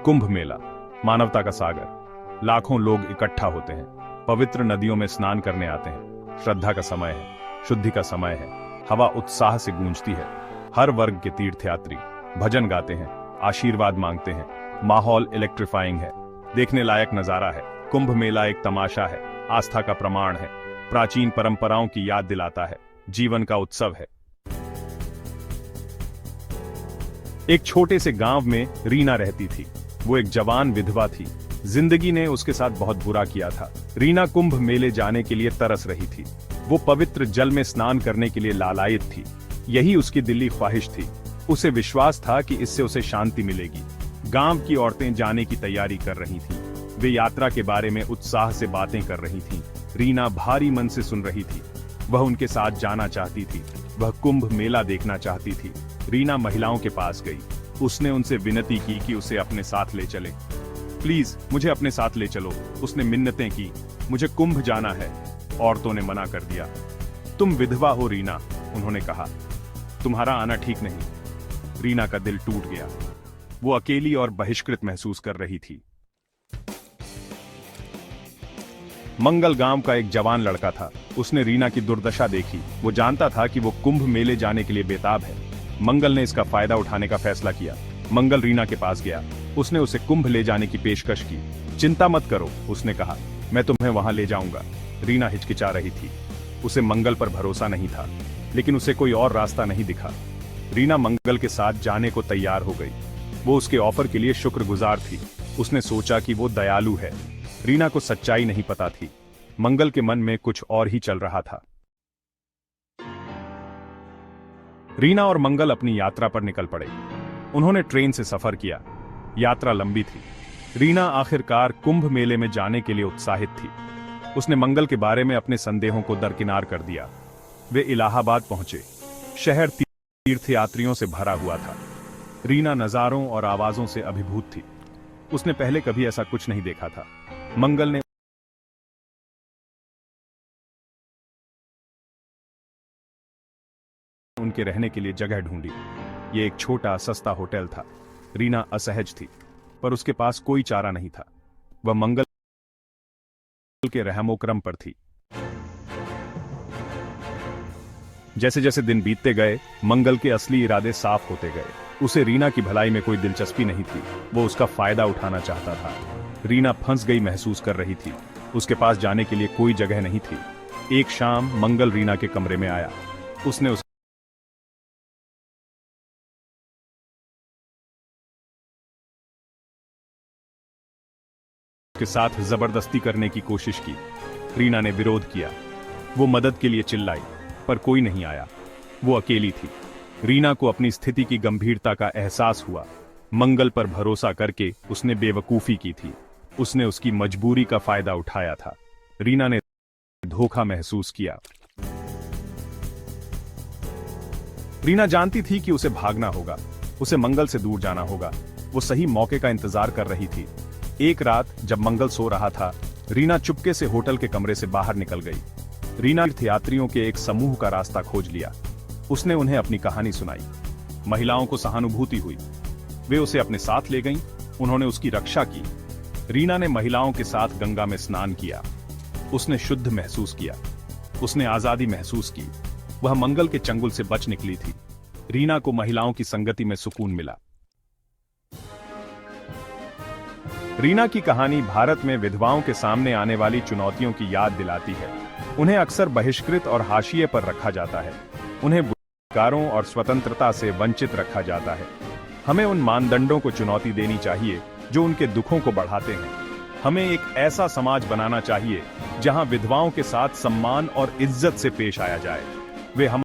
कुंभ मेला, मानवता का सागर। लाखों लोग इकट्ठा होते हैं, पवित्र नदियों में स्नान करने आते हैं। श्रद्धा का समय है, शुद्धि का समय है। हवा उत्साह से गूंजती है। हर वर्ग के तीर्थयात्री भजन गाते हैं, आशीर्वाद मांगते हैं। माहौल इलेक्ट्रीफाइंग है, देखने लायक नजारा है। कुंभ मेला एक तमाशा है, आस्था का प्रमाण है, प्राचीन परंपराओं की याद दिलाता है, जीवन का उत्सव है। एक छोटे से गांव में रीना रहती थी। वो एक जवान विधवा थी। जिंदगी ने उसके साथ बहुत बुरा किया था। रीना कुंभ मेले जाने के लिए तरस रही थी। वो पवित्र जल में स्नान करने के लिए लालायित थी। यही उसकी दिली ख्वाहिश थी। उसे विश्वास था कि इससे उसे शांति मिलेगी। गांव की औरतें जाने की तैयारी कर रही थीं। वे यात्रा के बारे में उत्साह से बातें कर रही थीं। रीना भारी मन से सुन रही थी। वह उनके साथ जाना चाहती थी। वह कुंभ मेला देखना चाहती थी। रीना महिलाओं के पास गई। उसने उनसे विनती की कि उसे अपने साथ ले चले। प्लीज मुझे अपने साथ ले चलो, उसने मिन्नतें की। मुझे कुंभ जाना है। औरतों ने मना कर दिया। तुम विधवा हो रीना, उन्होंने कहा। तुम्हारा आना ठीक नहीं। रीना का दिल टूट गया। वो अकेली और बहिष्कृत महसूस कर रही थी। मंगल गांव का एक जवान लड़का था। उसने रीना की दुर्दशा देखी। वो जानता था कि वो कुंभ मेले जाने के लिए बेताब है। मंगल ने इसका फायदा उठाने का फैसला किया। मंगल रीना के पास गया। उसने उसे कुंभ ले जाने की पेशकश की। चिंता मत करो, उसने कहा, मैं तुम्हें वहां ले जाऊंगा। रीना हिचकिचा रही थी। उसे मंगल पर भरोसा नहीं था, लेकिन उसे कोई और रास्ता नहीं दिखा। रीना मंगल के साथ जाने को तैयार हो गई। वो उसके ऑफर के लिए शुक्रगुजार थी। उसने सोचा कि वो दयालु है। रीना को सच्चाई नहीं पता थी। मंगल के मन में कुछ और ही चल रहा था। रीना और मंगल अपनी यात्रा पर निकल पड़े। उन्होंने ट्रेन से सफर किया। यात्रा लंबी थी। रीना आखिरकार कुंभ मेले में जाने के लिए उत्साहित थी। उसने मंगल के बारे में अपने संदेहों को दरकिनार कर दिया। वे इलाहाबाद पहुंचे। शहर तीर्थयात्रियों से भरा हुआ था। रीना नजारों और आवाजों से अभिभूत थी। उसने पहले कभी ऐसा कुछ नहीं देखा था। मंगल ने उनके रहने के लिए जगह ढूंढी। यह एक छोटा सस्ता होटल था। रीना असहज थी, पर उसके पास कोई चारा नहीं था। वह मंगल के रहमोकरम पर थी। जैसे जैसे दिन बीतते गए, मंगल के असली इरादे साफ होते गए। उसे रीना की भलाई में कोई दिलचस्पी नहीं थी। वो उसका फायदा उठाना चाहता था। रीना फंस गई महसूस कर रही थी। उसके पास जाने के लिए कोई जगह नहीं थी। एक शाम मंगल रीना के कमरे में आया। उसने उसके साथ जबरदस्ती करने की कोशिश की। रीना ने विरोध किया। वो मदद के लिए चिल्लाई, पर कोई नहीं आया। वो अकेली थी। रीना को अपनी स्थिति की गंभीरता का एहसास हुआ। मंगल पर भरोसा करके उसने बेवकूफी की थी। उसने उसकी मजबूरी का फायदा उठाया था। रीना ने धोखा महसूस किया। रीना जानती थी कि उसे भागना होगा। उसे मंगल से दूर जाना होगा। वो सही मौके का इंतजार कर रही थी। एक रात जब मंगल सो रहा था, रीना चुपके से होटल के कमरे से बाहर निकल गई। रीना तीर्थयात्रियों के एक समूह का रास्ता खोज लिया। उसने उन्हें अपनी कहानी सुनाई। महिलाओं को सहानुभूति हुई। वे उसे अपने साथ ले गईं। उन्होंने उसकी रक्षा की। रीना ने महिलाओं के साथ गंगा में स्नान किया। उसने शुद्ध महसूस किया। उसने आजादी महसूस की। वह मंगल के चंगुल से बच निकली थी। रीना को महिलाओं की संगति में सुकून मिला। रीना की कहानी भारत में विधवाओं के सामने आने वाली चुनौतियों की याद दिलाती है। उन्हें अक्सर बहिष्कृत और हाशिए पर रखा जाता है। उन्हें अधिकारों और स्वतंत्रता से वंचित रखा जाता है। हमें उन मानदंडों को चुनौती देनी चाहिए जो उनके दुखों को बढ़ाते हैं। हमें एक ऐसा समाज बनाना चाहिए जहां विधवाओं के साथ सम्मान और इज्जत से पेश आया जाए। वे हम